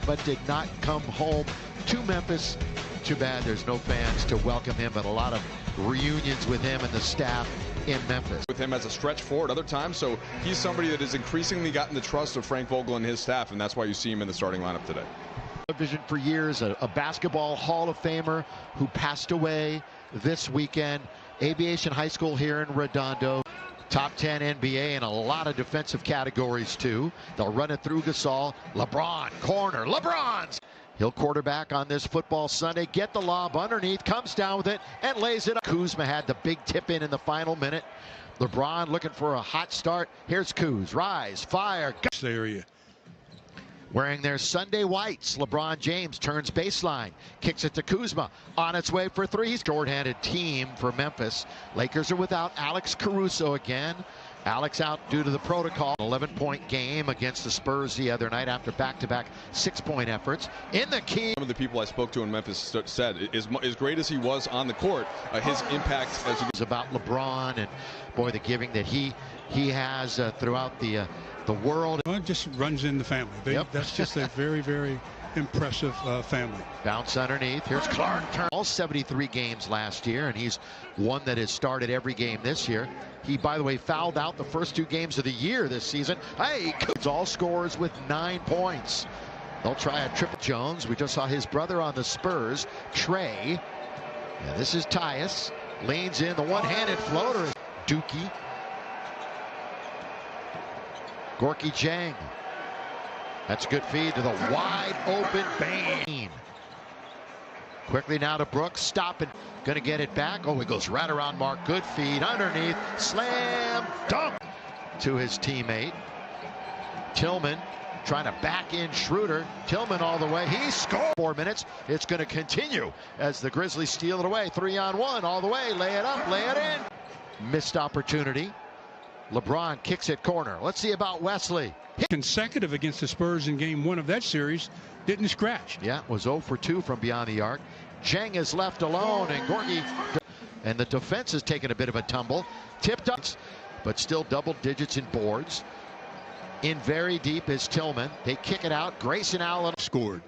But did not come home to Memphis. Too bad there's no fans to welcome him, but a lot of reunions with him and the staff in Memphis. With him as a stretch forward other times, so he's somebody that has increasingly gotten the trust of Frank Vogel and his staff, and that's why you see him in the starting lineup today. Vision for years, a basketball Hall of Famer who passed away this weekend. Aviation High School here in Redondo. Top 10 NBA in a lot of defensive categories too. They'll run it through Gasol. LeBron, corner, LeBron's. He'll quarterback on this football Sunday, get the lob underneath, comes down with it, and lays it up. Kuzma had the big tip in the final minute. LeBron looking for a hot start. Here's Kuz, rise, fire. Area. Wearing their Sunday whites, LeBron James turns baseline, kicks it to Kuzma, on its way for three. Short-handed team for Memphis. Lakers are without Alex Caruso again. Alex out due to the protocol. 11-point game against the Spurs the other night after back-to-back 6-point efforts. In the key. Some of the people I spoke to in Memphis said, as great as he was on the court, his impact as he... about LeBron and, boy, the giving that he has throughout the world. Well, it just runs in the family. That's just a very, very impressive family. Bounce underneath. Here's Clark. All 73 games last year, and he's one that has started every game this year. He, by the way, fouled out the first 2 games of the year this season. Hey, all scores with 9 points. They'll try a triple. Jones. We just saw his brother on the Spurs, Trey. Yeah, this is Tyus. Leans in. The one-handed floater is Dookie. Gorky Jang. That's a good feed to the wide open Bain. Quickly now to Brooks, stopping, gonna get it back. Oh, he goes right around Mark. Good feed underneath, slam dunk to his teammate. Tillman trying to back in Schroeder. Tillman all the way, he scored. 4 minutes, it's gonna continue as the Grizzlies steal it away. 3-on-1 all the way, lay it up, lay it in. Missed opportunity. LeBron kicks it corner. Let's see about Wesley. Consecutive against the Spurs in game 1 of that series, didn't scratch. Yeah, was 0 for 2 from beyond the arc. Jang is left alone, and Gorky, and the defense has taken a bit of a tumble. Tipped up, but still double digits in boards. In very deep is Tillman. They kick it out. Grayson Allen scored.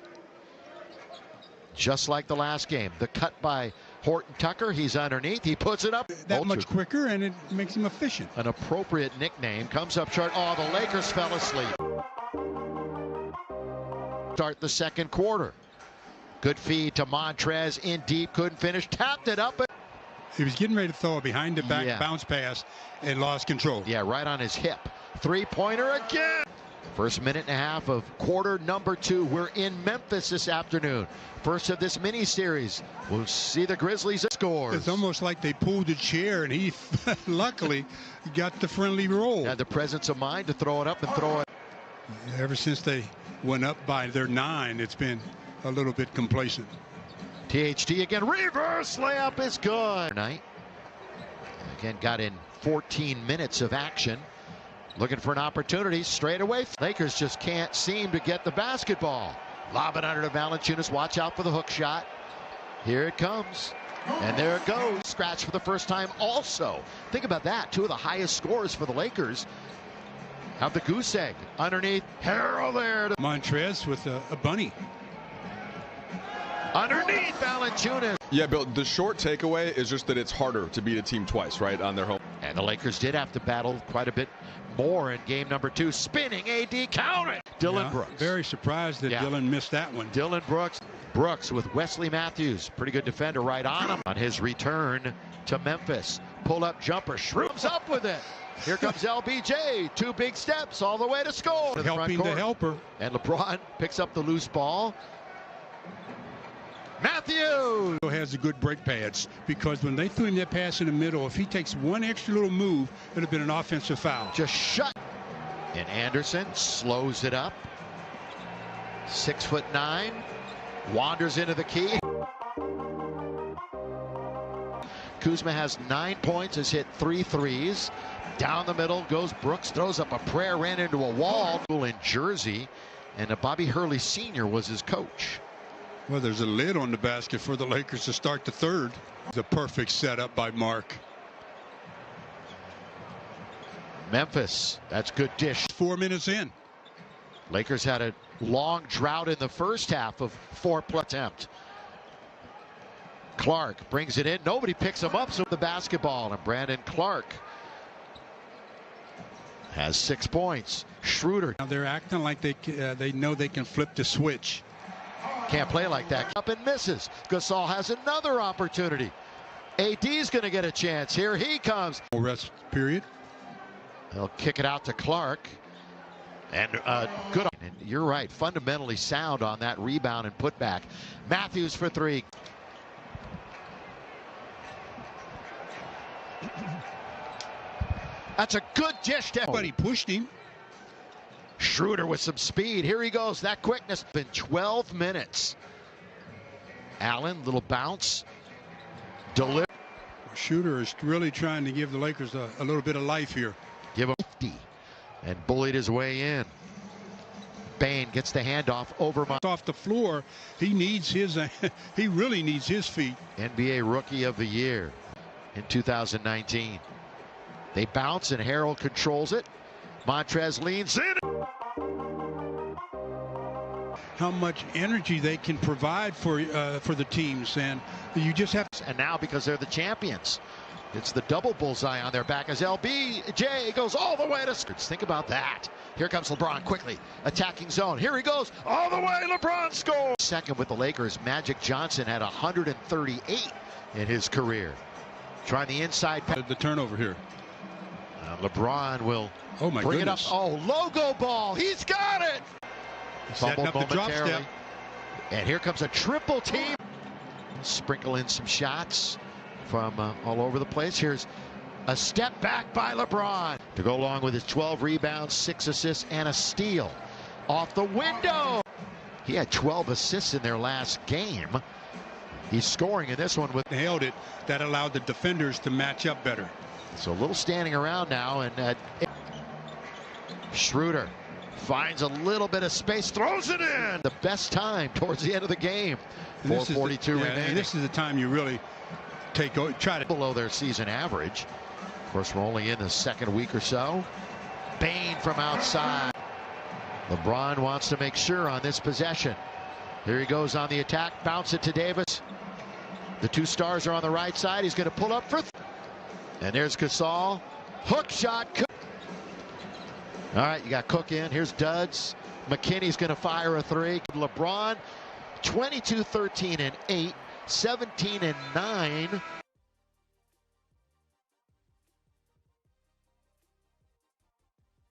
Just like the last game. The cut by Horton Tucker. He's underneath. He puts it up. That much quicker, and it makes him efficient. An appropriate nickname. Comes up short. Oh, the Lakers fell asleep. Start the second quarter. Good feed to Montrez in deep. Couldn't finish. Tapped it up. He was getting ready to throw a behind-the-back bounce pass and lost control. Yeah, right on his hip. Three-pointer again. First minute and a half of quarter number 2. We're in Memphis this afternoon. First of this mini-series. We'll see the Grizzlies score. It's almost like they pulled the chair, and he luckily got the friendly roll. Had the presence of mind to throw it up and throw it. Ever since they went up by their 9, it's been a little bit complacent. THT again. Reverse layup is good. Tonight. Again, got in 14 minutes of action. Looking for an opportunity straight away. Lakers just can't seem to get the basketball. Lob it under to Valanciunas. Watch out for the hook shot. Here it comes. And there it goes. Scratch for the first time also. Think about that. 2 of the highest scores for the Lakers have the goose egg underneath. Harrell there. Montrez with a bunny. Underneath Valanciunas. Yeah, Bill, the short takeaway is just that it's harder to beat a team twice, right, on their home. And the Lakers did have to battle quite a bit more in game number 2. Spinning AD, count it. Dylan Brooks. Very surprised that Dylan missed that one. Dylan Brooks with Wesley Matthews. Pretty good defender right on him. On his return to Memphis. Pull-up jumper. Shrooms up with it. Here comes LBJ. 2 big steps all the way to score. Helping the helper. And LeBron picks up the loose ball. Matthews has the good brake pads, because when they threw him that pass in the middle, if he takes one extra little move, it would have been an offensive foul. Just shut. And Anderson slows it up. 6'9", wanders into the key. Kuzma has 9 points, has hit 3 threes. Down the middle goes Brooks, throws up a prayer, ran into a wall. In Jersey, and Bobby Hurley Sr. was his coach. Well, there's a lid on the basket for the Lakers to start the third. The perfect setup by Mark. Memphis, that's good dish. 4 minutes in. Lakers had a long drought in the first half of 4+ attempt. Clark brings it in. Nobody picks him up, so the basketball. And Brandon Clark has 6 points. Schroeder. Now they're acting like they know they can flip the switch. Can't play like that. Up and misses. Gasol has another opportunity. AD's going to get a chance. Here he comes. Rest period. They'll kick it out to Clark. And good. And you're right. Fundamentally sound on that rebound and putback. Matthews for 3. That's a good dish. But he pushed him. Schroeder with some speed. Here he goes. That quickness. Been 12 minutes. Allen, little bounce. Deliver. Schroeder is really trying to give the Lakers a little bit of life here. Give him 50 and bullied his way in. Bane gets the handoff over off the floor. He needs his. He really needs his feet. NBA Rookie of the Year in 2019. They bounce and Harrell controls it. Montrez leans in. How much energy they can provide for the teams, and you just have to. And now because they're the champions, it's the double bullseye on their back as LBJ goes all the way to. Think about that. Here comes LeBron quickly attacking zone. Here he goes all the way. LeBron scores. Second with the Lakers. Magic Johnson had 138 in his career. Trying the inside. The turnover here. LeBron will bring it up. Oh, logo ball. He's got it. Setting up the drop step. And here comes a triple team. Sprinkle in some shots from all over the place. Here's a step back by LeBron to go along with his 12 rebounds, 6 assists, and a steal. Off the window. He had 12 assists in their last game. He's scoring in this one with. Held it. That allowed the defenders to match up better. So a little standing around now, and Schroeder finds a little bit of space, throws it in. The best time towards the end of the game. 4:42 remaining. And this is the time you really try to below their season average. Of course, we're only in the second week or so. Bane from outside. LeBron wants to make sure on this possession. Here he goes on the attack. Bounce it to Davis. The 2 stars are on the right side. He's going to pull up for. And there's Gasol. Hook shot. All right, you got Cook in. Here's Duds. McKinney's going to fire a 3. LeBron, 22, 13, and 8, 17 and 9.